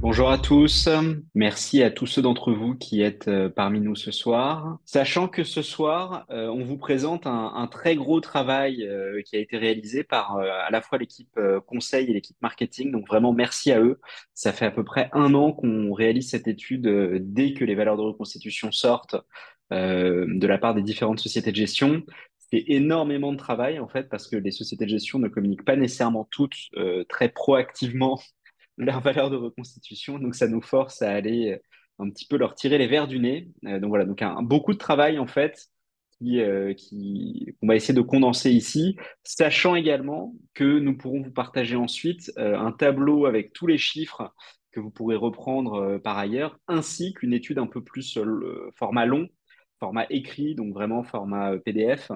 Bonjour à tous, merci à tous ceux d'entre vous qui êtes parmi nous ce soir. Sachant que ce soir, on vous présente un très gros travail qui a été réalisé par à la fois l'équipe conseil et l'équipe marketing. Donc vraiment merci à eux. Ça fait à peu près un an qu'on réalise cette étude dès que les valeurs de reconstitution sortent de la part des différentes sociétés de gestion. C'est énormément de travail en fait parce que les sociétés de gestion ne communiquent pas nécessairement toutes très proactivement leur valeur de reconstitution. Donc, ça nous force à aller un petit peu leur tirer les vers du nez. Donc, voilà, donc beaucoup de travail, en fait, qu'on va essayer de condenser ici, sachant également que nous pourrons vous partager ensuite un tableau avec tous les chiffres que vous pourrez reprendre par ailleurs, ainsi qu'une étude un peu plus le format long, format écrit, donc vraiment format PDF,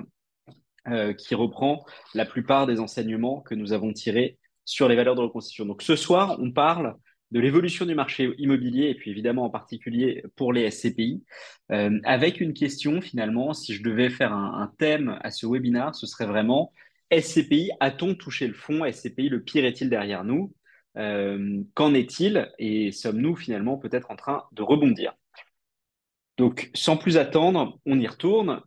qui reprend la plupart des enseignements que nous avons tirés sur les valeurs de reconstitution. Donc ce soir, on parle de l'évolution du marché immobilier et puis évidemment en particulier pour les SCPI, avec une question finalement, si je devais faire un thème à ce webinaire, ce serait vraiment SCPI, a-t-on touché le fond? SCPI, le pire est-il derrière nous? Qu'en est-il? Et sommes-nous finalement peut-être en train de rebondir? Donc, sans plus attendre, on y retourne.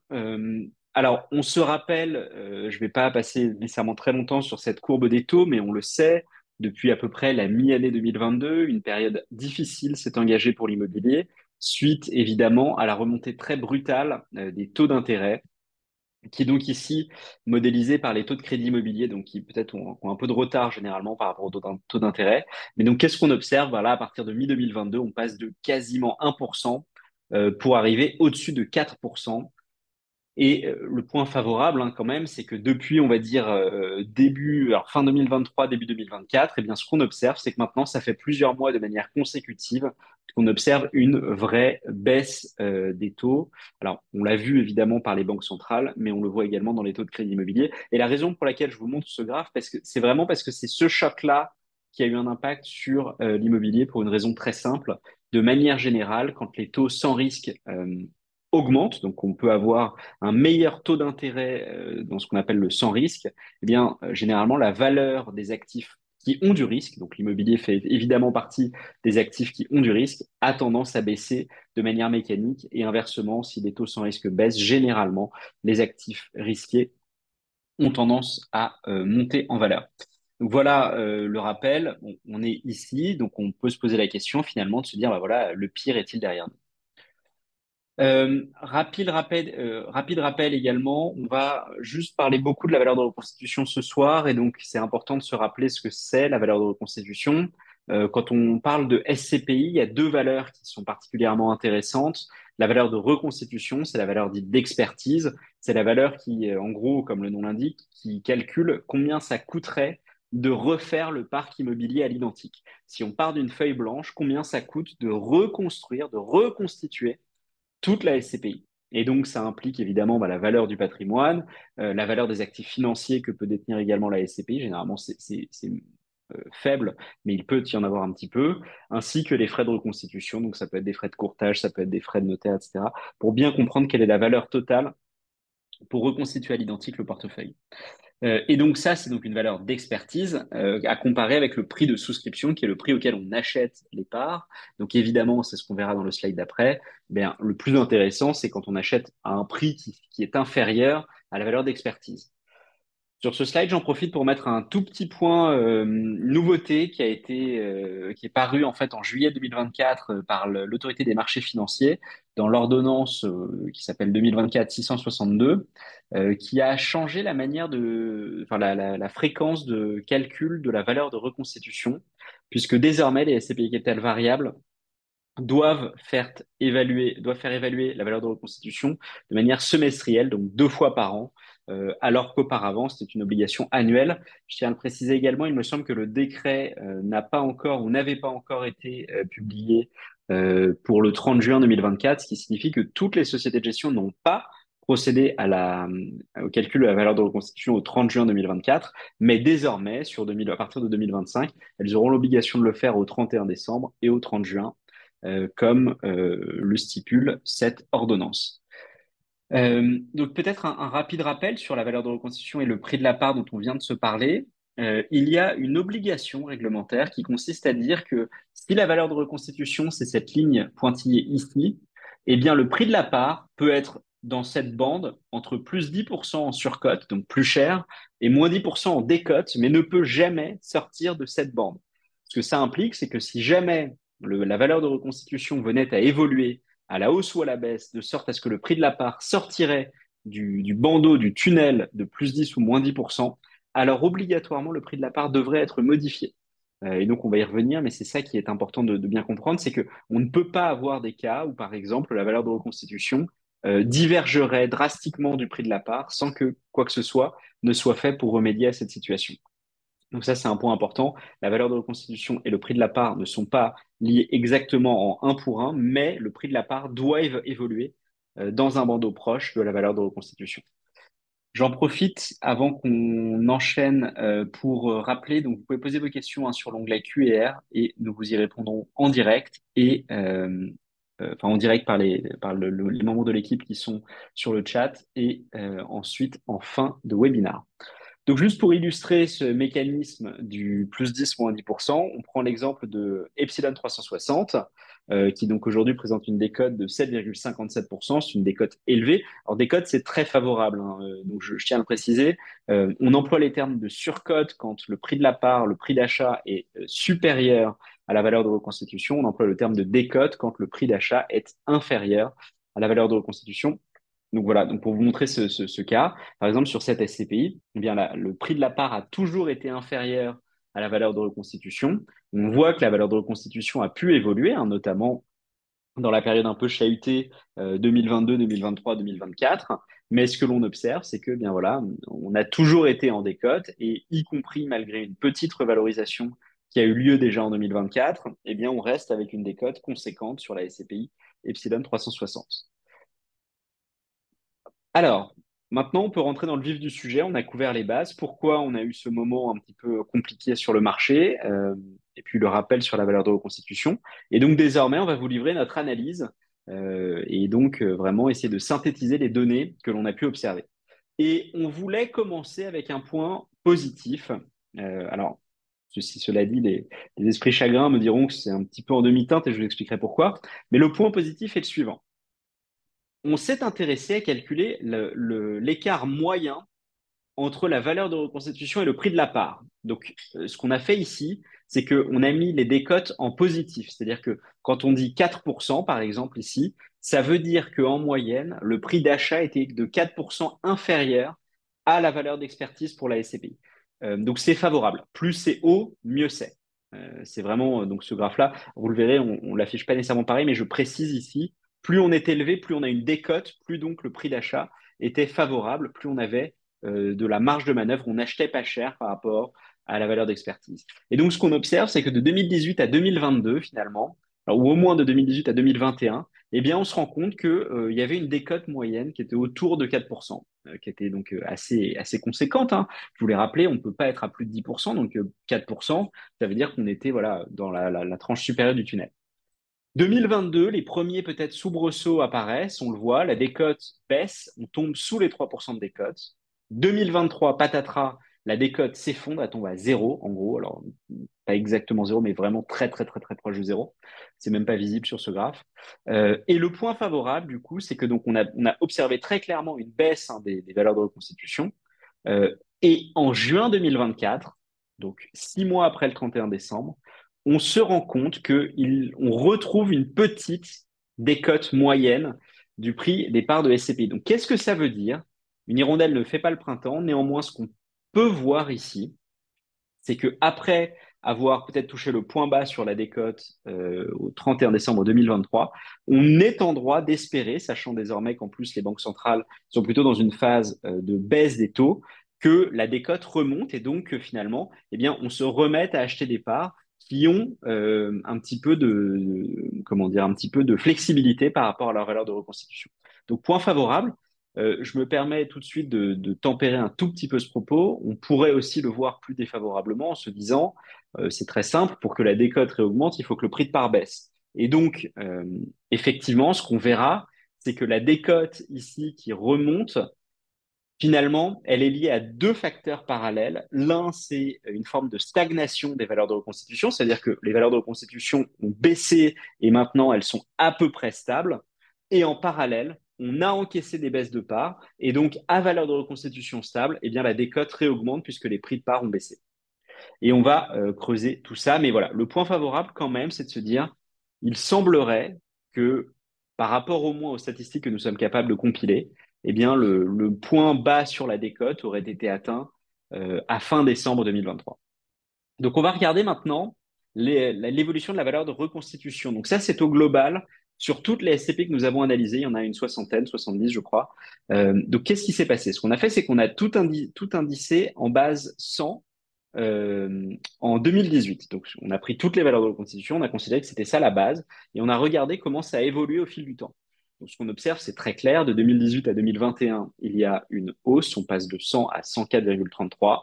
Alors, on se rappelle, je ne vais pas passer nécessairement très longtemps sur cette courbe des taux, mais on le sait, depuis à peu près la mi-année 2022, une période difficile s'est engagée pour l'immobilier, suite évidemment à la remontée très brutale des taux d'intérêt, qui est donc ici modélisé par les taux de crédit immobilier, donc qui peut-être ont un peu de retard généralement par rapport aux taux d'intérêt. Mais donc, qu'est-ce qu'on observe? Voilà, à partir de mi-2022, on passe de quasiment 1% pour arriver au-dessus de 4%. Et le point favorable, hein, quand même, c'est que depuis, on va dire, alors fin 2023, début 2024, eh bien, ce qu'on observe, c'est que maintenant, ça fait plusieurs mois de manière consécutive qu'on observe une vraie baisse des taux. Alors, on l'a vu évidemment par les banques centrales, mais on le voit également dans les taux de crédit immobilier. Et la raison pour laquelle je vous montre ce graphe, parce que c'est vraiment parce que c'est ce choc-là qui a eu un impact sur l'immobilier pour une raison très simple. De manière générale, quand les taux sans risque augmentent, donc on peut avoir un meilleur taux d'intérêt dans ce qu'on appelle le sans risque, eh bien, généralement, la valeur des actifs qui ont du risque, donc l'immobilier fait évidemment partie des actifs qui ont du risque, a tendance à baisser de manière mécanique et inversement, si les taux sans risque baissent, généralement, les actifs risqués ont tendance à monter en valeur. Donc voilà le rappel, on est ici, donc on peut se poser la question finalement de se dire, bah voilà, le pire est-il derrière nous? Rapide rappel également, on va juste parler beaucoup de la valeur de reconstitution ce soir et donc c'est important de se rappeler ce que c'est la valeur de reconstitution. Quand on parle de SCPI, il y a deux valeurs qui sont particulièrement intéressantes. La valeur de reconstitution, c'est la valeur dite d'expertise. C'est la valeur qui, en gros, comme le nom l'indique, qui calcule combien ça coûterait de refaire le parc immobilier à l'identique. Si on part d'une feuille blanche, combien ça coûte de reconstruire, de reconstituer toute la SCPI. Et donc, ça implique évidemment bah, la valeur du patrimoine, la valeur des actifs financiers que peut détenir également la SCPI. Généralement, c'est faible, mais il peut y en avoir un petit peu, ainsi que les frais de reconstitution. Donc, ça peut être des frais de courtage, ça peut être des frais de notaire, etc., pour bien comprendre quelle est la valeur totale pour reconstituer à l'identique le portefeuille. Et donc ça, c'est donc une valeur d'expertise à comparer avec le prix de souscription, qui est le prix auquel on achète les parts. Donc évidemment, c'est ce qu'on verra dans le slide d'après. Bien, le plus intéressant, c'est quand on achète à un prix qui est inférieur à la valeur d'expertise. Sur ce slide, j'en profite pour mettre un tout petit point nouveauté qui est paru en fait en juillet 2024 par l'autorité des marchés financiers dans l'ordonnance qui s'appelle 2024-662, qui a changé la manière enfin la fréquence de calcul de la valeur de reconstitution, puisque désormais les SCPI capital variables doivent faire évaluer la valeur de reconstitution de manière semestrielle, donc deux fois par an, alors qu'auparavant, c'était une obligation annuelle. Je tiens à le préciser également, il me semble que le décret n'a pas encore ou n'avait pas encore été publié pour le 30 juin 2024, ce qui signifie que toutes les sociétés de gestion n'ont pas procédé au calcul de la valeur de reconstitution au 30 juin 2024, mais désormais, à partir de 2025, elles auront l'obligation de le faire au 31 décembre et au 30 juin comme le stipule cette ordonnance. Donc peut-être un rapide rappel sur la valeur de reconstitution et le prix de la part dont on vient de se parler. il y a une obligation réglementaire qui consiste à dire que si la valeur de reconstitution, c'est cette ligne pointillée ici, eh bien, le prix de la part peut être dans cette bande entre plus 10% en surcote, donc plus cher, et moins 10% en décote, mais ne peut jamais sortir de cette bande. Ce que ça implique, c'est que si jamais la valeur de reconstitution venait à évoluer à la hausse ou à la baisse, de sorte à ce que le prix de la part sortirait du bandeau, du tunnel de plus 10 ou moins 10%, alors obligatoirement le prix de la part devrait être modifié. Et donc on va y revenir, mais c'est ça qui est important de bien comprendre, c'est que on ne peut pas avoir des cas où, par exemple, la valeur de reconstitution divergerait drastiquement du prix de la part sans que quoi que ce soit ne soit fait pour remédier à cette situation. Donc ça, c'est un point important. La valeur de reconstitution et le prix de la part ne sont pas liés exactement en un pour un, mais le prix de la part doit évoluer dans un bandeau proche de la valeur de reconstitution. J'en profite avant qu'on enchaîne pour rappeler, donc vous pouvez poser vos questions hein, sur l'onglet Q&R et nous vous y répondrons en direct et enfin en direct par les membres de l'équipe qui sont sur le chat et ensuite en fin de webinaire. Donc, juste pour illustrer ce mécanisme du plus 10 moins 10%, on prend l'exemple de Epsilon 360, qui donc aujourd'hui présente une décote de 7,57%. C'est une décote élevée. Alors, décote, c'est très favorable, hein, donc je tiens à le préciser. On emploie les termes de surcote quand le prix de la part, le prix d'achat est supérieur à la valeur de reconstitution. On emploie le terme de décote quand le prix d'achat est inférieur à la valeur de reconstitution. Donc voilà, donc pour vous montrer ce cas, par exemple sur cette SCPI, eh bien le prix de la part a toujours été inférieur à la valeur de reconstitution. On voit que la valeur de reconstitution a pu évoluer, hein, notamment dans la période un peu chahutée 2022, 2023, 2024. Mais ce que l'on observe, c'est que bien voilà, on a toujours été en décote et y compris malgré une petite revalorisation qui a eu lieu déjà en 2024, eh bien on reste avec une décote conséquente sur la SCPI Epsilon 360. Alors, maintenant, on peut rentrer dans le vif du sujet. On a couvert les bases. Pourquoi on a eu ce moment un petit peu compliqué sur le marché, et puis le rappel sur la valeur de reconstitution. Et donc, désormais, on va vous livrer notre analyse et donc vraiment essayer de synthétiser les données que l'on a pu observer. Et on voulait commencer avec un point positif. Alors, cela dit, les esprits chagrins me diront que c'est un petit peu en demi-teinte et je vous expliquerai pourquoi. Mais le point positif est le suivant: on s'est intéressé à calculer l'écart moyen entre la valeur de reconstitution et le prix de la part. Donc, ce qu'on a fait ici, c'est qu'on a mis les décotes en positif. C'est-à-dire que quand on dit 4%, par exemple, ici, ça veut dire qu'en moyenne, le prix d'achat était de 4% inférieur à la valeur d'expertise pour la SCPI. Donc, c'est favorable. Plus c'est haut, mieux c'est. C'est vraiment donc ce graphe-là. Vous le verrez, on l'affiche pas nécessairement pareil, mais je précise ici, plus on est élevé, plus on a une décote, plus donc le prix d'achat était favorable, plus on avait de la marge de manœuvre, on n'achetait pas cher par rapport à la valeur d'expertise. Et donc, ce qu'on observe, c'est que de 2018 à 2022, finalement, ou au moins de 2018 à 2021, eh bien, on se rend compte qu'il y avait une décote moyenne qui était autour de 4%, qui était donc assez conséquente, hein. Je vous l'ai rappelé, on ne peut pas être à plus de 10%, donc 4%, ça veut dire qu'on était voilà, dans la tranche supérieure du tunnel. 2022, les premiers peut-être soubresauts apparaissent, on le voit, la décote baisse, on tombe sous les 3% de décote. 2023, patatras, la décote s'effondre, elle tombe à zéro, en gros. Alors, pas exactement zéro, mais vraiment très, très, très, très proche de zéro. C'est même pas visible sur ce graphe. Et le point favorable, du coup, c'est que donc on a observé très clairement une baisse hein, des valeurs de reconstitution. Et en juin 2024, donc 6 mois après le 31 décembre, on se rend compte qu'on retrouve une petite décote moyenne du prix des parts de SCPI. Donc, qu'est-ce que ça veut dire? Une hirondelle ne fait pas le printemps. Néanmoins, ce qu'on peut voir ici, c'est que après avoir peut-être touché le point bas sur la décote au 31 décembre 2023, on est en droit d'espérer, sachant désormais qu'en plus les banques centrales sont plutôt dans une phase de baisse des taux, que la décote remonte et donc que finalement, eh bien, on se remette à acheter des parts qui ont un petit peu comment dire, un petit peu de flexibilité par rapport à leur valeur de reconstitution. Donc, point favorable. Je me permets tout de suite de tempérer un tout petit peu ce propos. On pourrait aussi le voir plus défavorablement en se disant, c'est très simple, pour que la décote réaugmente, il faut que le prix de part baisse. Et donc, effectivement, ce qu'on verra, c'est que la décote ici qui remonte Finalement, elle est liée à deux facteurs parallèles. L'un, c'est une forme de stagnation des valeurs de reconstitution, c'est-à-dire que les valeurs de reconstitution ont baissé et maintenant elles sont à peu près stables. Et en parallèle, on a encaissé des baisses de parts et donc à valeur de reconstitution stable, eh bien la décote réaugmente puisque les prix de parts ont baissé. Et on va creuser tout ça. Mais voilà, le point favorable quand même, c'est de se dire, il semblerait que par rapport au moins aux statistiques que nous sommes capables de compiler, eh bien le point bas sur la décote aurait été atteint à fin décembre 2023. Donc on va regarder maintenant l'évolution de la valeur de reconstitution. Donc ça, c'est au global sur toutes les SCP que nous avons analysées. Il y en a une soixantaine, 70 je crois. Donc qu'est-ce qui s'est passé? Ce qu'on a fait, c'est qu'on a tout indicé en base 100 en 2018. Donc, on a pris toutes les valeurs de la Constitution, on a considéré que c'était ça la base, et on a regardé comment ça a évolué au fil du temps. Donc, ce qu'on observe, c'est très clair. De 2018 à 2021, il y a une hausse. On passe de 100 à 104,33.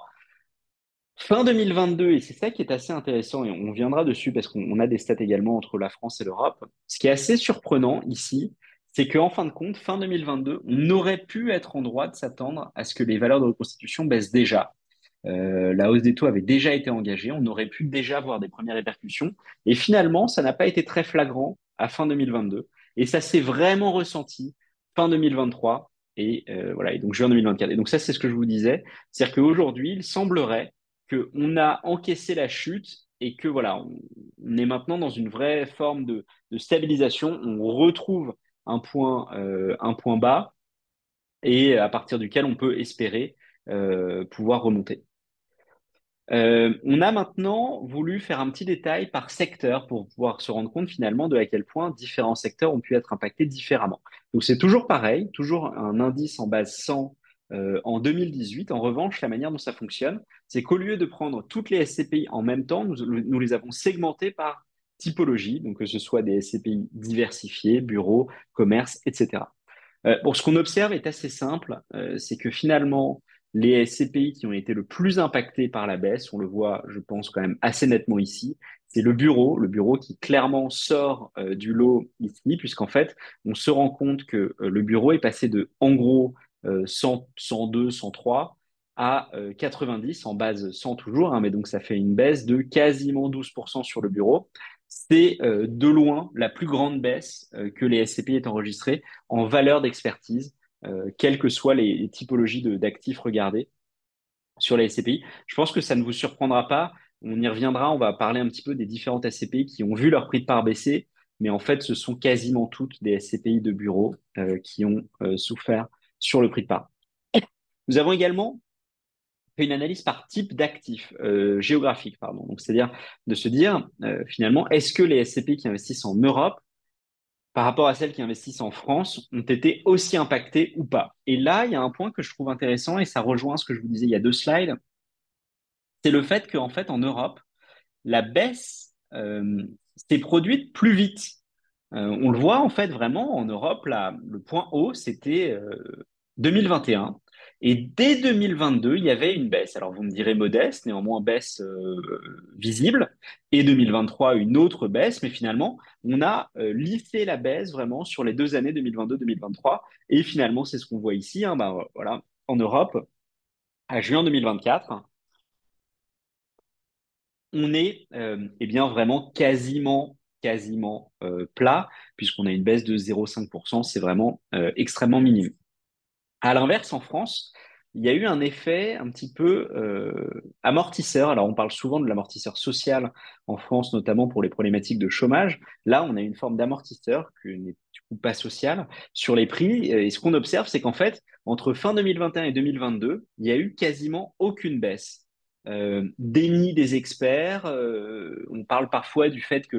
Fin 2022, et c'est ça qui est assez intéressant, et on viendra dessus parce qu'on a des stats également entre la France et l'Europe. Ce qui est assez surprenant ici, c'est qu'en fin de compte, fin 2022, on aurait pu être en droit de s'attendre à ce que les valeurs de reconstitution baissent déjà. La hausse des taux avait déjà été engagée, on aurait pu déjà voir des premières répercussions. Et finalement, ça n'a pas été très flagrant à fin 2022. Et ça s'est vraiment ressenti fin 2023 voilà, et donc juin 2024. Et donc ça, c'est ce que je vous disais. C'est-à-dire qu'aujourd'hui, il semblerait qu'on a encaissé la chute et que voilà, on est maintenant dans une vraie forme de stabilisation. On retrouve un point bas et à partir duquel on peut espérer pouvoir remonter. On a maintenant voulu faire un petit détail par secteur pour pouvoir se rendre compte finalement de à quel point différents secteurs ont pu être impactés différemment. Donc c'est toujours pareil, toujours un indice en base 100 en 2018. En revanche, la manière dont ça fonctionne, c'est qu'au lieu de prendre toutes les SCPI en même temps, nous les avons segmentées par typologie, donc que ce soit des SCPI diversifiés, bureaux, commerce, etc. Bon, ce qu'on observe est assez simple, c'est que finalement, les CPI qui ont été le plus impactés par la baisse, on le voit, je pense, quand même assez nettement ici, c'est le bureau qui clairement sort du lot ici, puisqu'en fait, on se rend compte que le bureau est passé de, en gros, 100, 102, 103 à 90, en base 100 toujours, hein, mais donc ça fait une baisse de quasiment 12% sur le bureau. C'est de loin la plus grande baisse que les SCPI aient enregistrée en valeur d'expertise, quelles que soient les typologies d'actifs regardés sur les SCPI. Je pense que ça ne vous surprendra pas. On y reviendra. On va parler un petit peu des différentes SCPI qui ont vu leur prix de part baisser. Mais en fait, ce sont quasiment toutes des SCPI de bureau qui ont souffert sur le prix de part. Nous avons également fait une analyse par type d'actif géographique, pardon. Donc, c'est-à-dire de se dire finalement, est-ce que les SCPI qui investissent en Europe par rapport à celles qui investissent en France ont été aussi impactées ou pas. Et là, il y a un point que je trouve intéressant et ça rejoint ce que je vous disais il y a deux slides, c'est le fait qu'en fait, en Europe, la baisse s'est produite plus vite. On le voit en fait vraiment en Europe, là, le point haut, c'était 2021. Et dès 2022, il y avait une baisse. Alors vous me direz modeste, néanmoins baisse visible. Et 2023, une autre baisse. Mais finalement, on a lissé la baisse vraiment sur les 2 années 2022-2023. Et finalement, c'est ce qu'on voit ici. Hein, bah, voilà, en Europe, à juin 2024, on est eh bien vraiment quasiment plat, puisqu'on a une baisse de 0,5%, c'est vraiment extrêmement minime. À l'inverse, en France, il y a eu un effet un petit peu amortisseur. Alors, on parle souvent de l'amortisseur social en France, notamment pour les problématiques de chômage. Là, on a une forme d'amortisseur qui n'est du coup pas social sur les prix. Et ce qu'on observe, c'est qu'en fait, entre fin 2021 et 2022, il y a eu quasiment aucune baisse. Déni des experts. On parle parfois du fait que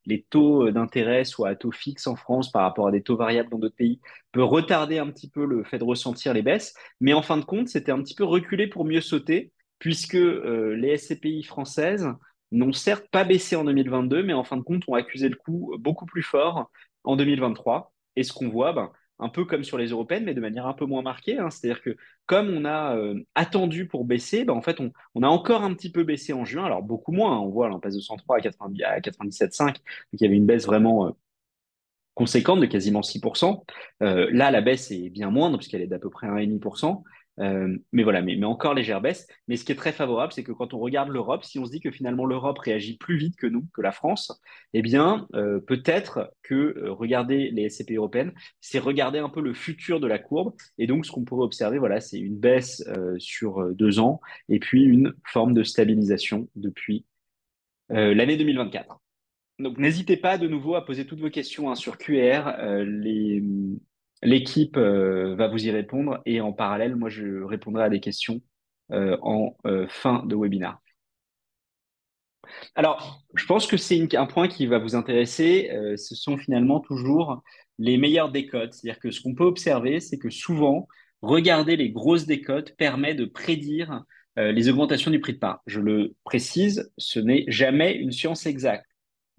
les taux d'intérêt soient à taux fixe en France par rapport à des taux variables dans d'autres pays peut retarder un petit peu le fait de ressentir les baisses. Mais en fin de compte, c'était un petit peu reculé pour mieux sauter, puisque les SCPI françaises n'ont certes pas baissé en 2022, mais en fin de compte ont accusé le coup beaucoup plus fort en 2023. Et ce qu'on voit, ben, un peu comme sur les européennes, mais de manière un peu moins marquée, hein. C'est-à-dire que comme on a attendu pour baisser, ben, en fait, on a encore un petit peu baissé en juin, alors beaucoup moins, hein. On voit, là, on passe de 103 à 90, à 97,5, donc il y avait une baisse vraiment conséquente de quasiment 6%. Là, la baisse est bien moindre puisqu'elle est d'à peu près 1,5%. Mais voilà, mais encore légère baisse. Mais ce qui est très favorable, c'est que quand on regarde l'Europe, si on se dit que finalement l'Europe réagit plus vite que nous, que la France, eh bien, peut-être que regarder les SCPI européennes, c'est regarder un peu le futur de la courbe. Et donc, ce qu'on pourrait observer, voilà, c'est une baisse sur 2 ans et puis une forme de stabilisation depuis l'année 2024. Donc, n'hésitez pas de nouveau à poser toutes vos questions hein, sur QR. L'équipe va vous y répondre et en parallèle, moi, je répondrai à des questions en fin de webinaire. Alors, je pense que c'est un point qui va vous intéresser. Ce sont finalement toujours les meilleures décotes. C'est-à-dire que ce qu'on peut observer, c'est que souvent, regarder les grosses décotes permet de prédire les augmentations du prix de part. Je le précise, ce n'est jamais une science exacte.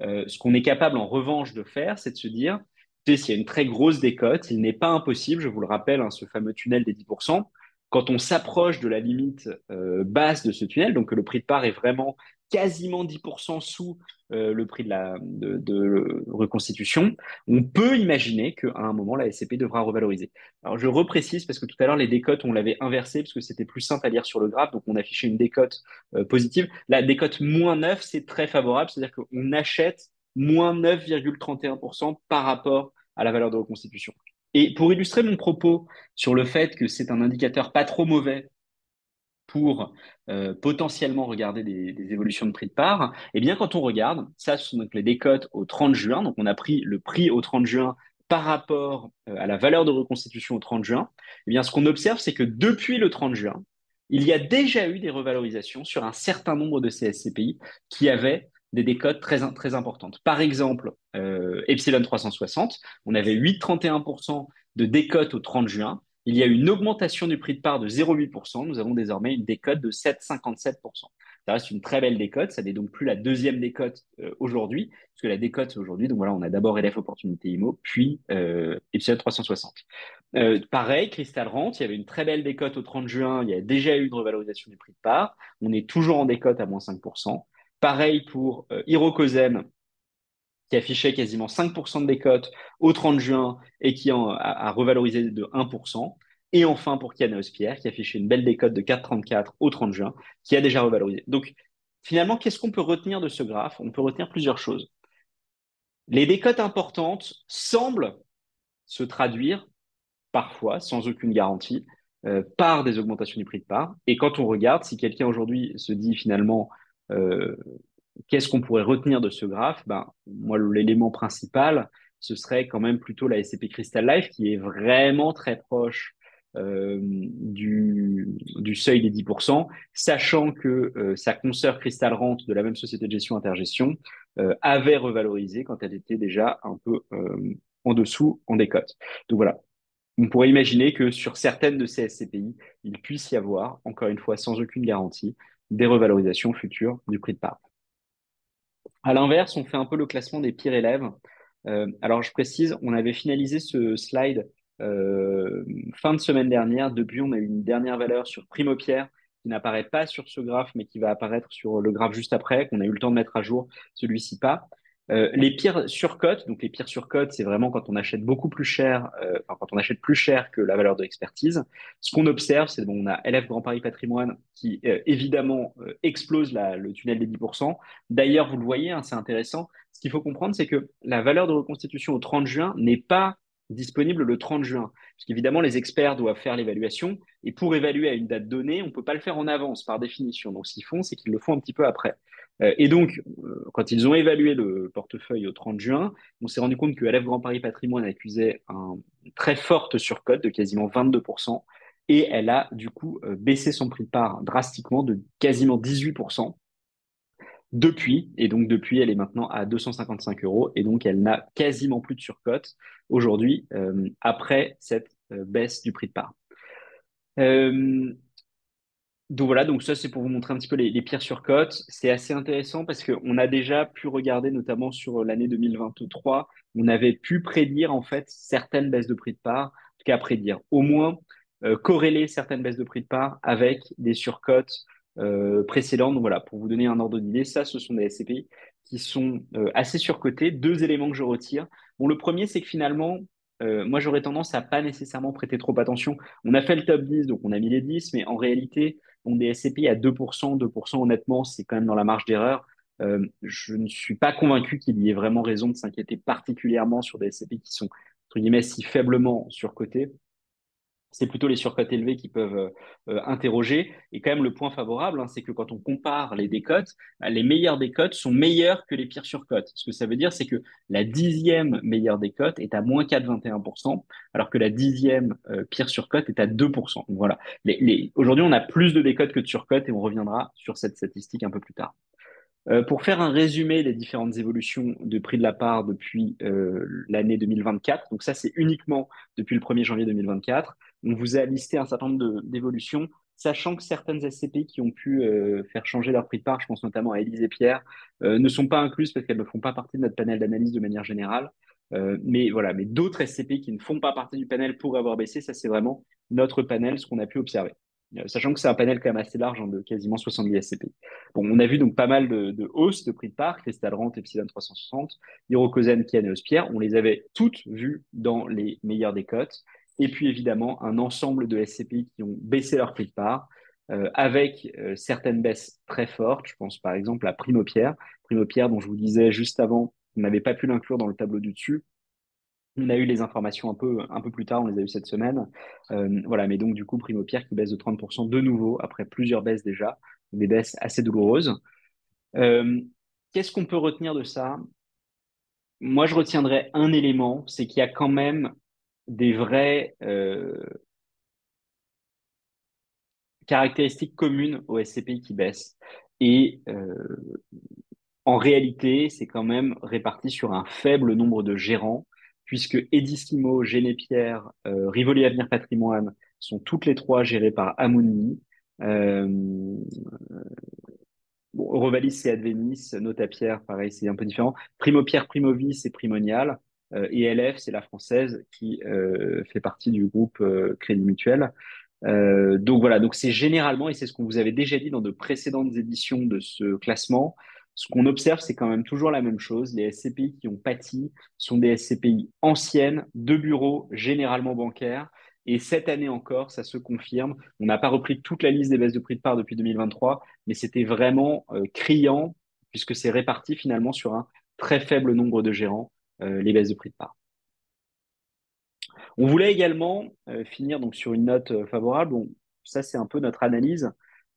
Ce qu'on est capable en revanche de faire, c'est de se dire, s'il y a une très grosse décote, il n'est pas impossible, je vous le rappelle, hein, ce fameux tunnel des 10%, quand on s'approche de la limite basse de ce tunnel, donc que le prix de part est vraiment quasiment 10% sous le prix de reconstitution, on peut imaginer qu'à un moment, la SCP devra revaloriser. Alors, je reprécise parce que tout à l'heure, les décotes, on l'avait inversé parce que c'était plus simple à lire sur le graphe, donc on affichait une décote positive. La décote moins 9, c'est très favorable, c'est-à-dire qu'on achète moins 9,31% par rapport à la valeur de reconstitution. Et pour illustrer mon propos sur le fait que c'est un indicateur pas trop mauvais pour potentiellement regarder des évolutions de prix de part, eh bien, quand on regarde, ça, ce sont donc les décotes au 30 juin. Donc, on a pris le prix au 30 juin par rapport à la valeur de reconstitution au 30 juin. Eh bien, ce qu'on observe, c'est que depuis le 30 juin, il y a déjà eu des revalorisations sur un certain nombre de ces SCPI qui avaient des décotes très importantes. Par exemple, Epsilon 360, on avait 8,31% de décote au 30 juin. Il y a eu une augmentation du prix de part de 0,8%. Nous avons désormais une décote de 7,57%. Ça reste une très belle décote. Ça n'est donc plus la deuxième décote aujourd'hui, parce que la décote aujourd'hui, donc voilà, on a d'abord LF Opportunité IMO, puis Epsilon 360. Pareil, Crystal Rent, il y avait une très belle décote au 30 juin. Il y a déjà eu une revalorisation du prix de part. On est toujours en décote à moins 5%. Pareil pour Hirocosem, qui affichait quasiment 5% de décote au 30 juin et qui a revalorisé de 1%. Et enfin pour Kianos Pierre, qui affichait une belle décote de 4,34 au 30 juin, qui a déjà revalorisé. Donc finalement, qu'est-ce qu'on peut retenir de ce graphe? On peut retenir plusieurs choses. Les décotes importantes semblent se traduire parfois, sans aucune garantie, par des augmentations du prix de part. Et quand on regarde, si quelqu'un aujourd'hui se dit finalement, euh, qu'est-ce qu'on pourrait retenir de ce graphe? Ben, moi, l'élément principal, ce serait quand même plutôt la SCP Crystal Life qui est vraiment très proche du seuil des 10%, sachant que sa consoeur Crystal Rent de la même société de gestion Intergestion avait revalorisé quand elle était déjà un peu en dessous en décote. Donc voilà, on pourrait imaginer que sur certaines de ces SCPI, il puisse y avoir, encore une fois, sans aucune garantie, des revalorisations futures du prix de part. À l'inverse, on fait un peu le classement des pires élèves. Alors, je précise, on avait finalisé ce slide fin de semaine dernière. Depuis, on a eu une dernière valeur sur Primo Pierre qui n'apparaît pas sur ce graphe, mais qui va apparaître sur le graphe juste après, qu'on a eu le temps de mettre à jour, celui-ci pas. Les pires surcotes, donc les pires surcotes, c'est vraiment quand on achète beaucoup plus cher, enfin quand on achète plus cher que la valeur de l'expertise. Ce qu'on observe, c'est bon, on a LF Grand Paris Patrimoine qui évidemment explose le tunnel des 10%. D'ailleurs, vous le voyez, hein, c'est intéressant. Ce qu'il faut comprendre, c'est que la valeur de reconstitution au 30 juin n'est pas disponible le 30 juin. Parce qu'évidemment, les experts doivent faire l'évaluation. Et pour évaluer à une date donnée, on ne peut pas le faire en avance, par définition. Donc, ce qu'ils font, c'est qu'ils le font un petit peu après. Et donc, quand ils ont évalué le portefeuille au 30 juin, on s'est rendu compte que LF Grand Paris Patrimoine accusait une très forte surcote de quasiment 22%. Et elle a du coup baissé son prix de part drastiquement de quasiment 18% depuis. Et donc, depuis, elle est maintenant à 255 euros. Et donc, elle n'a quasiment plus de surcote aujourd'hui après cette baisse du prix de part. Euh, donc voilà, donc ça c'est pour vous montrer un petit peu les pires surcotes. C'est assez intéressant parce qu'on a déjà pu regarder, notamment sur l'année 2023, on avait pu prédire en fait certaines baisses de prix de part, en tout cas prédire, au moins corréler certaines baisses de prix de part avec des surcotes précédentes. Donc voilà, pour vous donner un ordre d'idée, ça, ce sont des SCPI qui sont assez surcotés. Deux éléments que je retire. Bon, le premier, c'est que finalement, moi, j'aurais tendance à pas nécessairement prêter trop attention. On a fait le top 10, donc on a mis les 10, mais en réalité, on des SCPI à 2%, 2%, honnêtement, c'est quand même dans la marge d'erreur. Je ne suis pas convaincu qu'il y ait vraiment raison de s'inquiéter particulièrement sur des SCPI qui sont, entre guillemets, si faiblement surcotés. C'est plutôt les surcotes élevées qui peuvent interroger. Et quand même, le point favorable, hein, c'est que quand on compare les décotes, bah, les meilleures décotes sont meilleures que les pires surcotes. Ce que ça veut dire, c'est que la dixième meilleure décote est à moins 4,21%, alors que la dixième pire surcote est à 2%. Donc voilà. Aujourd'hui, on a plus de décotes que de surcotes et on reviendra sur cette statistique un peu plus tard. Pour faire un résumé des différentes évolutions de prix de la part depuis l'année 2024, donc ça c'est uniquement depuis le 1er janvier 2024, on vous a listé un certain nombre d'évolutions, sachant que certaines SCPI qui ont pu faire changer leur prix de part, je pense notamment à Élise et Pierre, ne sont pas incluses parce qu'elles ne font pas partie de notre panel d'analyse de manière générale. Mais voilà, mais d'autres SCPI qui ne font pas partie du panel pourraient avoir baissé, ça c'est vraiment notre panel, ce qu'on a pu observer. Sachant que c'est un panel quand même assez large, hein, de quasiment 70 SCPI. Bon, on a vu donc pas mal de hausses de prix de part, Crystal Rent, Epsilon 360, Hirokozen, Kian et Hospierre. On les avait toutes vues dans les meilleures des cotes. Et puis évidemment, un ensemble de SCPI qui ont baissé leur prix de part, avec certaines baisses très fortes. Je pense par exemple à Primopierre. Primopierre, dont je vous disais juste avant, on n'avait pas pu l'inclure dans le tableau du dessus. On a eu les informations un peu plus tard, on les a eu cette semaine. Voilà, mais donc du coup, Primopierre qui baisse de 30% de nouveau, après plusieurs baisses déjà, des baisses assez douloureuses. Euh, Qu'est-ce qu'on peut retenir de ça? Moi, je retiendrai un élément, c'est qu'il y a quand même des vraies caractéristiques communes au SCPI qui baissent. Et en réalité, c'est quand même réparti sur un faible nombre de gérants, puisque Edissimo, Génépierre, Rivoli Avenir Patrimoine sont toutes les trois gérées par Amundi. Euh, Bon, Eurovalis, c'est Advenis, Notapierre, pareil, c'est un peu différent. Primopierre, Primovis, c'est Primonial. Et LF, c'est la française qui fait partie du groupe Crédit Mutuel. Donc voilà, donc c'est généralement, et c'est ce qu'on vous avait déjà dit dans de précédentes éditions de ce classement, ce qu'on observe, c'est quand même toujours la même chose. Les SCPI qui ont pâti sont des SCPI anciennes, de bureaux, généralement bancaires. Et cette année encore, ça se confirme. On n'a pas repris toute la liste des baisses de prix de part depuis 2023, mais c'était vraiment criant, puisque c'est réparti finalement sur un très faible nombre de gérants, les baisses de prix de part. On voulait également finir donc sur une note favorable. Bon, ça, c'est un peu notre analyse.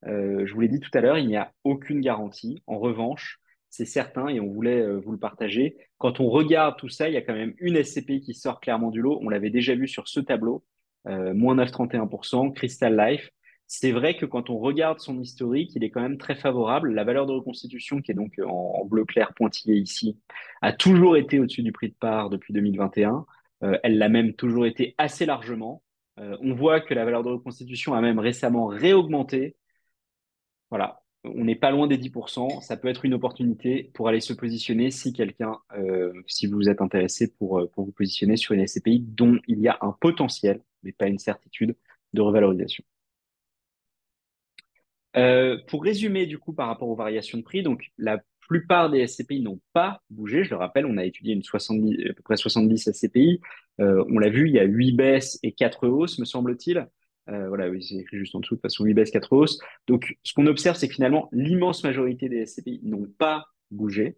Je vous l'ai dit tout à l'heure, il n'y a aucune garantie. En revanche, c'est certain, et on voulait vous le partager, quand on regarde tout ça, il y a quand même une SCPI qui sort clairement du lot. On l'avait déjà vu sur ce tableau, moins 9,31%, Crystal Life. C'est vrai que quand on regarde son historique, il est quand même très favorable. La valeur de reconstitution, qui est donc en bleu clair pointillé ici, a toujours été au-dessus du prix de part depuis 2021. Elle l'a même toujours été assez largement. On voit que la valeur de reconstitution a même récemment réaugmenté. Voilà, on n'est pas loin des 10%. Ça peut être une opportunité pour aller se positionner si si vous êtes intéressé pour vous positionner sur une SCPI dont il y a un potentiel, mais pas une certitude, de revalorisation. Pour résumer, du coup, par rapport aux variations de prix, donc la plupart des SCPI n'ont pas bougé. Je le rappelle, on a étudié une 70, à peu près 70 SCPI. On l'a vu, il y a 8 baisses et 4 hausses, me semble-t-il. Voilà, oui, c'est écrit juste en dessous, de toute façon, 8 baisses, 4 hausses. Donc, ce qu'on observe, c'est que finalement, l'immense majorité des SCPI n'ont pas bougé.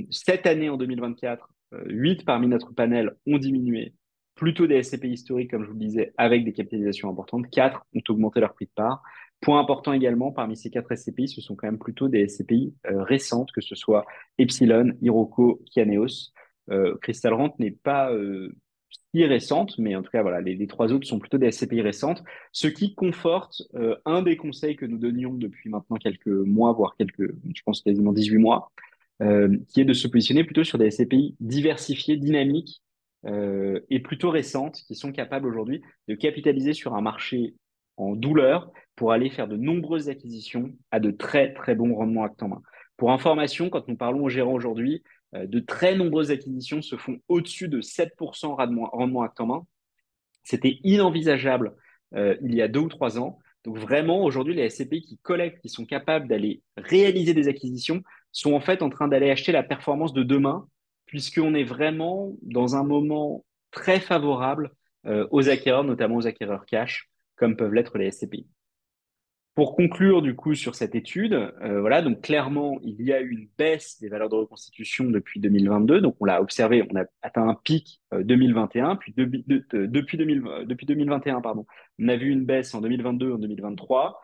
Cette année, en 2024, 8 parmi notre panel ont diminué. Plutôt des SCPI historiques, comme je vous le disais, avec des capitalisations importantes. 4 ont augmenté leur prix de part. Point important également, parmi ces 4 SCPI, ce sont quand même plutôt des SCPI récentes, que ce soit Epsilon, Iroko, Kianeos. Crystal Rent n'est pas si récente, mais en tout cas, voilà, les trois autres sont plutôt des SCPI récentes, ce qui conforte un des conseils que nous donnions depuis maintenant quelques mois, voire je pense quasiment 18 mois, qui est de se positionner plutôt sur des SCPI diversifiées, dynamiques et plutôt récentes, qui sont capables aujourd'hui de capitaliser sur un marché en douleur pour aller faire de nombreuses acquisitions à de très très bons rendements acte en main. Pour information, quand nous parlons aux gérants aujourd'hui, de très nombreuses acquisitions se font au-dessus de 7% rendement acte en main. C'était inenvisageable il y a 2 ou 3 ans. Donc vraiment, aujourd'hui, les SCPI qui collectent, qui sont capables d'aller réaliser des acquisitions, sont en fait en train d'aller acheter la performance de demain, puisqu'on est vraiment dans un moment très favorable aux acquéreurs, notamment aux acquéreurs cash, comme peuvent l'être les SCPI. Pour conclure du coup sur cette étude, voilà, donc clairement, il y a eu une baisse des valeurs de reconstitution depuis 2022. Donc on l'a observé, on a atteint un pic 2021, puis depuis 2021, pardon, on a vu une baisse en 2022, en 2023.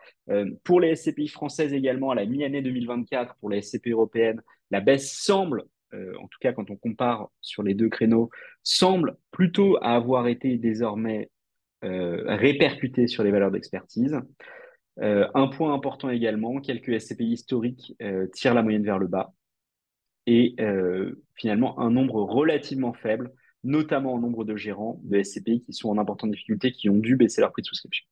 Pour les SCPI françaises également, à la mi-année 2024, pour les SCPI européennes, la baisse semble, en tout cas quand on compare sur les deux créneaux, semble plutôt avoir été désormais répercutée sur les valeurs d'expertise. Un point important également, quelques SCPI historiques tirent la moyenne vers le bas et finalement un nombre relativement faible, notamment en nombre de gérants de SCPI qui sont en importante difficulté, qui ont dû baisser leur prix de souscription.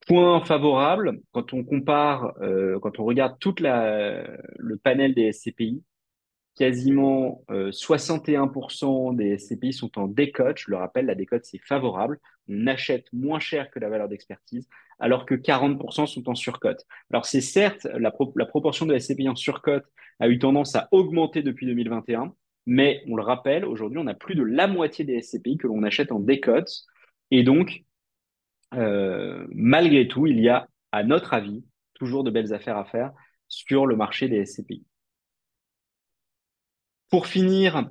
Point favorable, quand on compare, quand on regarde le panel des SCPI, quasiment 61% des SCPI sont en décote. Je le rappelle, la décote, c'est favorable. On achète moins cher que la valeur d'expertise, alors que 40% sont en surcote. Alors, c'est certes, la proportion de SCPI en surcote a eu tendance à augmenter depuis 2021, mais on le rappelle, aujourd'hui, on a plus de la moitié des SCPI que l'on achète en décote. Et donc, malgré tout, il y a, à notre avis, toujours de belles affaires à faire sur le marché des SCPI. Pour finir,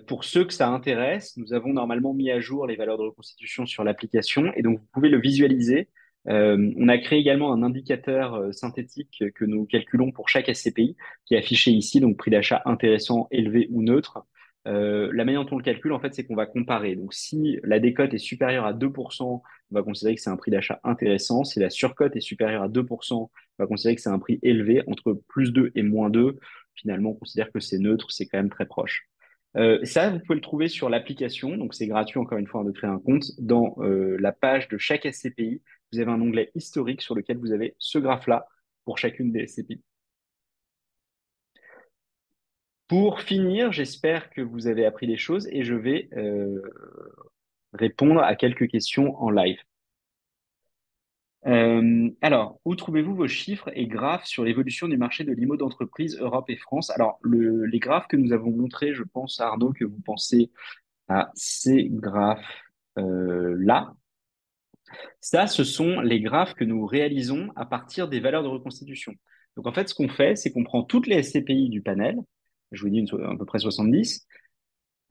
pour ceux que ça intéresse, nous avons normalement mis à jour les valeurs de reconstitution sur l'application et donc vous pouvez le visualiser. On a créé également un indicateur synthétique que nous calculons pour chaque SCPI qui est affiché ici, donc prix d'achat intéressant, élevé ou neutre. La manière dont on le calcule, en fait, c'est qu'on va comparer. Donc, si la décote est supérieure à 2%, on va considérer que c'est un prix d'achat intéressant. Si la surcote est supérieure à 2%, on va considérer que c'est un prix élevé. Entre plus 2 et moins 2, finalement, on considère que c'est neutre, c'est quand même très proche. Ça, vous pouvez le trouver sur l'application, donc c'est gratuit encore une fois de créer un compte. Dans la page de chaque SCPI, vous avez un onglet historique sur lequel vous avez ce graphe-là pour chacune des SCPI. Pour finir, j'espère que vous avez appris des choses et je vais répondre à quelques questions en live. Alors, où trouvez-vous vos chiffres et graphes sur l'évolution du marché de l'IMO d'entreprise Europe et France? Alors, les graphes que nous avons montrés, je pense, Arnaud, que vous pensez à ces graphes-là. Ça, ce sont les graphes que nous réalisons à partir des valeurs de reconstitution. Donc, en fait, ce qu'on fait, c'est qu'on prend toutes les SCPI du panel, je vous dis à peu près 70.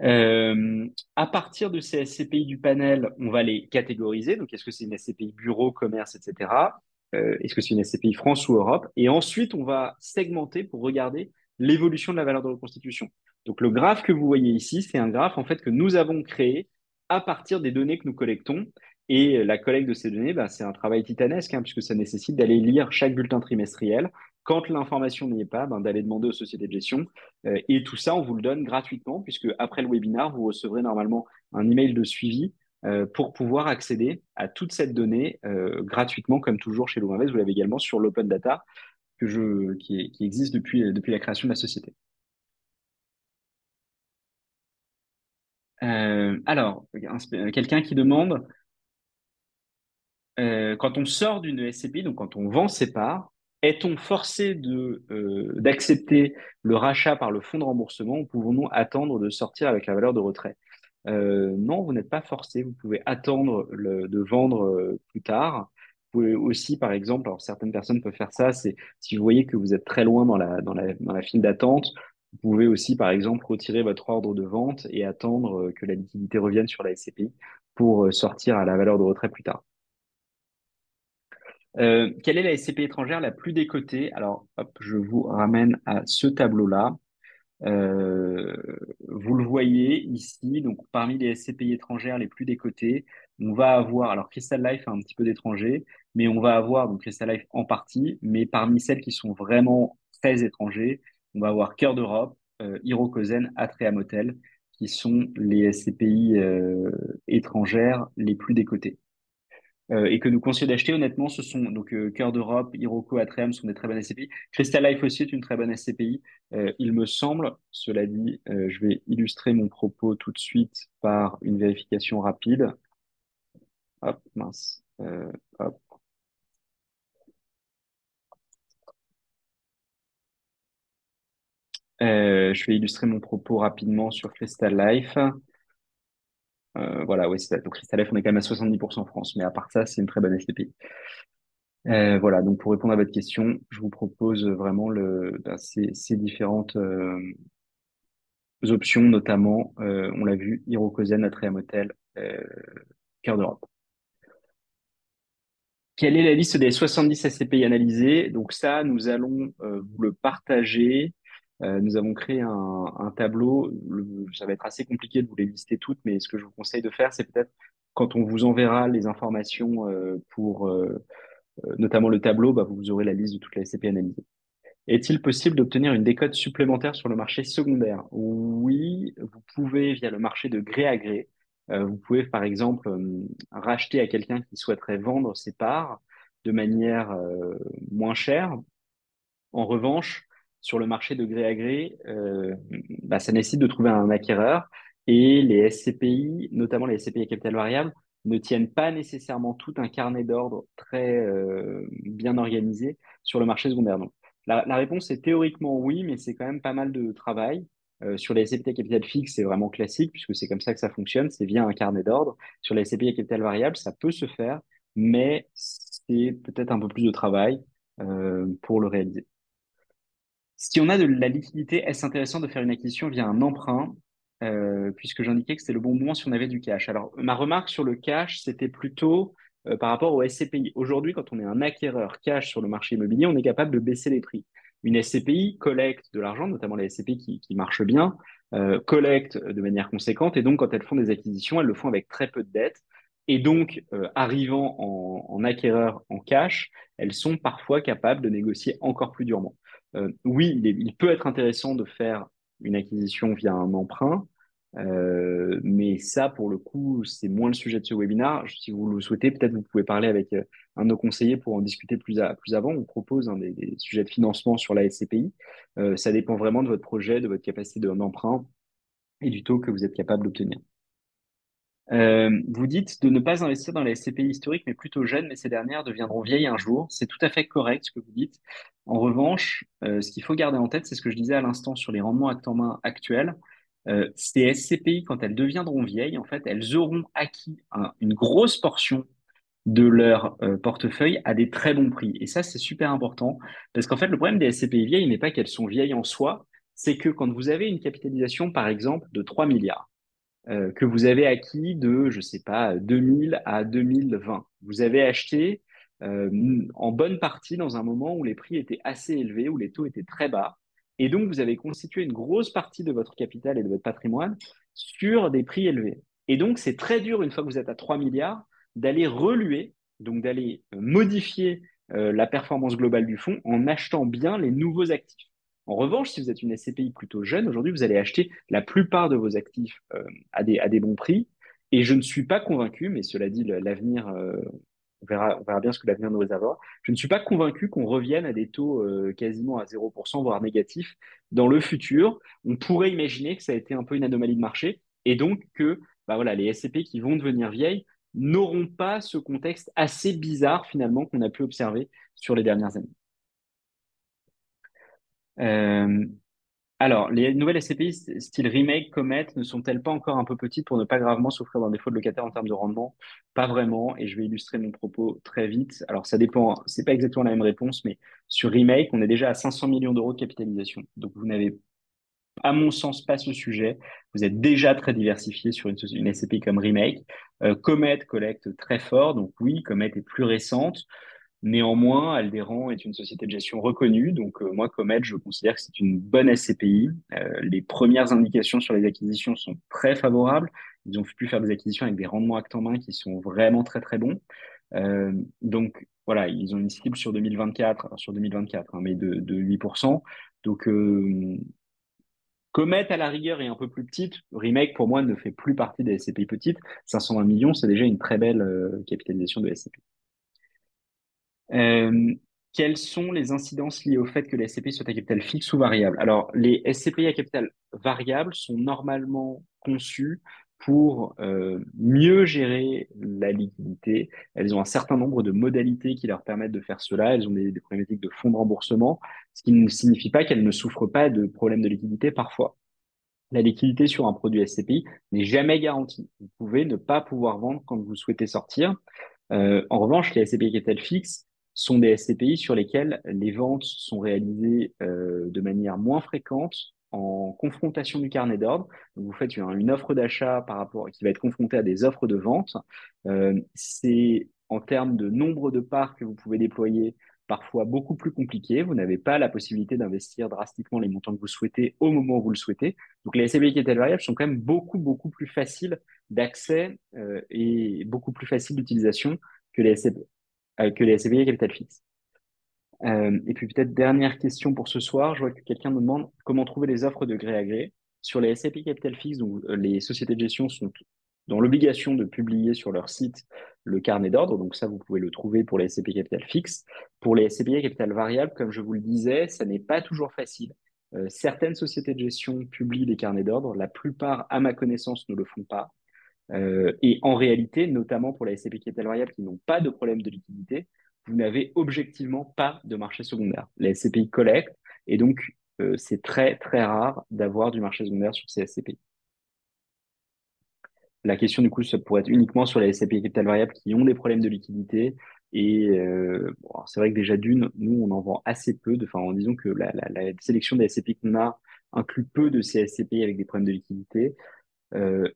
Euh, à partir de ces SCPI du panel, on va les catégoriser. Donc, est-ce que c'est une SCPI bureau, commerce, etc. Est-ce que c'est une SCPI France ou Europe? Et ensuite, on va segmenter pour regarder l'évolution de la valeur de reconstitution. Donc, le graphe que vous voyez ici, c'est un graphe en fait que nous avons créé à partir des données que nous collectons. Et la collecte de ces données, bah, c'est un travail titanesque, hein, puisque ça nécessite d'aller lire chaque bulletin trimestriel. Quand l'information n'y est pas, ben, d'aller demander aux sociétés de gestion et tout ça, on vous le donne gratuitement, puisque après le webinaire, vous recevrez normalement un email de suivi pour pouvoir accéder à toute cette donnée gratuitement, comme toujours chez Loinvest. Vous l'avez également sur l'open data qui existe depuis la création de la société. Quelqu'un qui demande, quand on sort d'une SCPI, donc quand on vend ses parts, est-on forcé d'accepter le rachat par le fonds de remboursement ou pouvons-nous attendre de sortir avec la valeur de retrait? Non, vous n'êtes pas forcé. Vous pouvez attendre de vendre plus tard. Vous pouvez aussi, par exemple, alors certaines personnes peuvent faire ça, c'est si vous voyez que vous êtes très loin dans la file d'attente, vous pouvez aussi, par exemple, retirer votre ordre de vente et attendre que la liquidité revienne sur la SCPI pour sortir à la valeur de retrait plus tard. Quelle est la SCPI étrangère la plus décotée? Alors, hop, je vous ramène à ce tableau-là. Euh, Vous le voyez ici, donc parmi les SCPI étrangères les plus décotées, on va avoir, alors Crystal Life a un petit peu d'étrangers, mais on va avoir, donc Crystal Life en partie, mais parmi celles qui sont vraiment très étrangers, on va avoir Cœur d'Europe, Hirokozen, Atria Motel, qui sont les SCPI étrangères les plus décotées et que nous conseillons d'acheter. Honnêtement, ce sont donc Cœur d'Europe, Iroko, Atrium sont des très bonnes SCPI. Crystal Life aussi est une très bonne SCPI, il me semble. Cela dit, je vais illustrer mon propos tout de suite par une vérification rapide. Hop, mince. Hop. Je vais illustrer mon propos rapidement sur Crystal Life. Voilà, oui, c'est ça. Donc Crystal Life, on est quand même à 70% en France, mais à part ça, c'est une très bonne SCPI. Voilà, donc pour répondre à votre question, je vous propose vraiment ces différentes options, notamment, on l'a vu, Hirokozen, Atrium Hotel, Cœur d'Europe. Quelle est la liste des 70 SCPI analysés? Donc ça, nous allons vous le partager. Nous avons créé un tableau. Ça va être assez compliqué de vous les lister toutes, mais ce que je vous conseille de faire, c'est peut-être quand on vous enverra les informations pour notamment le tableau, bah, vous aurez la liste de toutes les SCPI analysées. Est-il possible d'obtenir une décote supplémentaire sur le marché secondaire? Oui, vous pouvez via le marché de gré à gré. Vous pouvez par exemple racheter à quelqu'un qui souhaiterait vendre ses parts de manière moins chère. En revanche, sur le marché de gré à gré, bah, ça nécessite de trouver un acquéreur et les SCPI, notamment les SCPI à capital variable, ne tiennent pas nécessairement tout un carnet d'ordre très bien organisé sur le marché secondaire. Donc, la réponse est théoriquement oui, mais c'est quand même pas mal de travail. Sur les SCPI à capital fixe, c'est vraiment classique puisque c'est comme ça que ça fonctionne, c'est via un carnet d'ordre. Sur les SCPI à capital variable, ça peut se faire, mais c'est peut-être un peu plus de travail pour le réaliser. Si on a de la liquidité, est-ce intéressant de faire une acquisition via un emprunt, puisque j'indiquais que c'était le bon moment si on avait du cash. Alors, ma remarque sur le cash, c'était plutôt par rapport au SCPI. Aujourd'hui, quand on est un acquéreur cash sur le marché immobilier, on est capable de baisser les prix. Une SCPI collecte de l'argent, notamment les SCPI qui marchent bien, collecte de manière conséquente, et donc quand elles font des acquisitions, elles le font avec très peu de dettes. Et donc, arrivant en acquéreur en cash, elles sont parfois capables de négocier encore plus durement. Oui, il peut être intéressant de faire une acquisition via un emprunt, mais ça, pour le coup, c'est moins le sujet de ce webinaire. Si vous le souhaitez, peut-être vous pouvez parler avec un de nos conseillers pour en discuter plus avant. On propose des sujets de financement sur la SCPI. Ça dépend vraiment de votre projet, de votre capacité d'emprunt et du taux que vous êtes capable d'obtenir. Vous dites de ne pas investir dans les SCPI historiques, mais plutôt jeunes, mais ces dernières deviendront vieilles un jour. C'est tout à fait correct ce que vous dites. En revanche, ce qu'il faut garder en tête, c'est ce que je disais à l'instant sur les rendements acte en main actuels. Ces SCPI, quand elles deviendront vieilles, en fait, elles auront acquis une grosse portion de leur portefeuille à des très bons prix. Et ça, c'est super important parce qu'en fait, le problème des SCPI vieilles n'est pas qu'elles sont vieilles en soi, c'est que quand vous avez une capitalisation, par exemple, de 3 milliards, que vous avez acquis de, je sais pas, 2000 à 2020. Vous avez acheté en bonne partie dans un moment où les prix étaient assez élevés, où les taux étaient très bas. Et donc, vous avez constitué une grosse partie de votre capital et de votre patrimoine sur des prix élevés. Et donc, c'est très dur, une fois que vous êtes à 3 milliards, d'aller reluer, donc d'aller modifier la performance globale du fonds en achetant bien les nouveaux actifs. En revanche, si vous êtes une SCPI plutôt jeune, aujourd'hui, vous allez acheter la plupart de vos actifs à des bons prix. Et je ne suis pas convaincu, mais cela dit, l'avenir, on verra bien ce que l'avenir nous réservera. Je ne suis pas convaincu qu'on revienne à des taux quasiment à 0%, voire négatifs dans le futur. On pourrait imaginer que ça a été un peu une anomalie de marché et donc que bah voilà, les SCP qui vont devenir vieilles n'auront pas ce contexte assez bizarre finalement qu'on a pu observer sur les dernières années. Euh, Alors, les nouvelles SCPI style remake, Comet, ne sont-elles pas encore un peu petites pour ne pas gravement souffrir d'un défaut de locataire en termes de rendement? Pas vraiment, et je vais illustrer mon propos très vite. Alors, ça dépend, c'est pas exactement la même réponse, mais sur remake, on est déjà à 500 millions d'euros de capitalisation. Donc, vous n'avez, à mon sens, pas ce sujet. Vous êtes déjà très diversifié sur une SCPI comme remake. Comet collecte très fort, donc oui, Comet est plus récente. Néanmoins, Alderan est une société de gestion reconnue, donc moi, Comet, je considère que c'est une bonne SCPI. Les premières indications sur les acquisitions sont très favorables. Ils ont pu faire des acquisitions avec des rendements acte en main qui sont vraiment très très bons. Donc voilà, ils ont une cible sur 2024, alors sur 2024, hein, mais de 8%. Donc Comet à la rigueur est un peu plus petite. Remake pour moi ne fait plus partie des SCPI petites. 520 millions, c'est déjà une très belle capitalisation de SCPI. Euh, Quelles sont les incidences liées au fait que les SCPI soient à capital fixe ou variable? Alors, les SCPI à capital variable sont normalement conçus pour mieux gérer la liquidité. Elles ont un certain nombre de modalités qui leur permettent de faire cela. Elles ont des problématiques de fonds de remboursement, ce qui ne signifie pas qu'elles ne souffrent pas de problèmes de liquidité parfois. La liquidité sur un produit SCPI n'est jamais garantie. Vous pouvez ne pas pouvoir vendre quand vous souhaitez sortir. En revanche, les SCPI capital fixe sont des SCPI sur lesquels les ventes sont réalisées de manière moins fréquente en confrontation du carnet d'ordre. Donc, vous faites une offre d'achat par rapport qui va être confrontée à des offres de vente. C'est en termes de nombre de parts que vous pouvez déployer parfois beaucoup plus compliqué. Vous n'avez pas la possibilité d'investir drastiquement les montants que vous souhaitez au moment où vous le souhaitez. Donc les SCPI capital variable sont quand même beaucoup plus faciles d'accès et beaucoup plus faciles d'utilisation que les SCPI, que les SCPI capital fixe. Et puis peut-être dernière question pour ce soir, je vois que quelqu'un me demande comment trouver les offres de gré à gré. Sur les SCPI capital fixe, donc, les sociétés de gestion sont dans l'obligation de publier sur leur site le carnet d'ordre, donc ça vous pouvez le trouver pour les SCPI capital fixe. Pour les SCPI capital variable, comme je vous le disais, ça n'est pas toujours facile. Certaines sociétés de gestion publient les carnets d'ordre, la plupart, à ma connaissance, ne le font pas. Et en réalité, notamment pour les SCPI capital variable qui n'ont pas de problème de liquidité, vous n'avez objectivement pas de marché secondaire. Les SCPI collectent et donc c'est très rare d'avoir du marché secondaire sur ces SCPI. La question du coup, ça pourrait être uniquement sur les SCPI capital variable qui ont des problèmes de liquidité. Et bon, c'est vrai que déjà d'une, nous on en vend assez peu. Enfin, en disant que la sélection des SCPI qu'on a inclut peu de ces SCPI avec des problèmes de liquidité.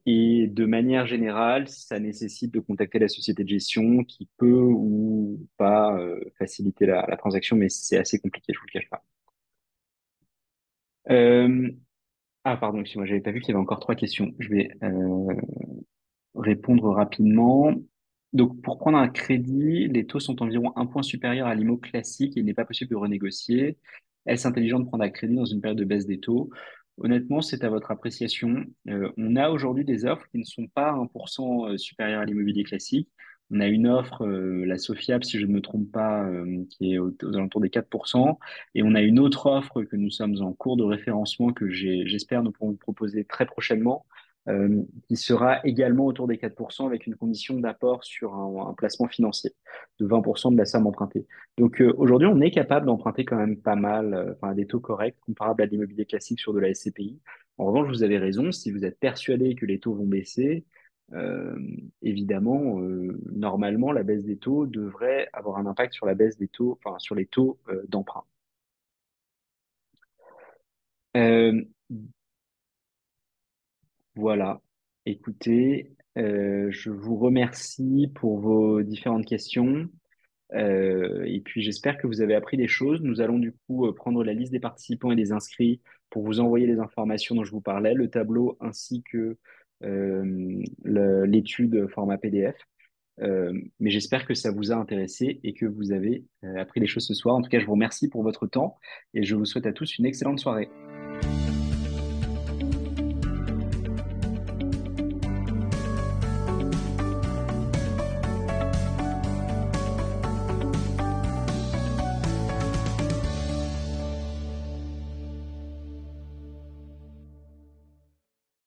Et de manière générale, ça nécessite de contacter la société de gestion qui peut ou pas faciliter la transaction, mais c'est assez compliqué, je vous le cache pas. Euh, ah, pardon, excusez-moi, j'avais pas vu qu'il y avait encore trois questions. Je vais répondre rapidement. Donc, pour prendre un crédit, les taux sont environ un point supérieurs à l'IMO classique et il n'est pas possible de renégocier. Est-ce intelligent de prendre un crédit dans une période de baisse des taux? Honnêtement, c'est à votre appréciation. On a aujourd'hui des offres qui ne sont pas 1% supérieures à l'immobilier classique. On a une offre, la Sofiab, si je ne me trompe pas, qui est aux alentours des 4%. Et on a une autre offre que nous sommes en cours de référencement que j'espère nous pourrons vous proposer très prochainement, qui sera également autour des 4% avec une condition d'apport sur un placement financier de 20% de la somme empruntée. Donc aujourd'hui, on est capable d'emprunter quand même pas mal, enfin à des taux corrects comparables à l'immobilier classique sur de la SCPI. En revanche, vous avez raison, si vous êtes persuadé que les taux vont baisser, euh, évidemment, normalement, la baisse des taux devrait avoir un impact sur la baisse des taux, enfin sur les taux d'emprunt. Euh, Voilà. Écoutez, je vous remercie pour vos différentes questions. Et puis j'espère que vous avez appris des choses. Nous allons du coup prendre la liste des participants et des inscrits pour vous envoyer les informations dont je vous parlais, le tableau ainsi que l'étude format PDF. Mais j'espère que ça vous a intéressé et que vous avez appris des choses ce soir. En tout cas, je vous remercie pour votre temps et je vous souhaite à tous une excellente soirée.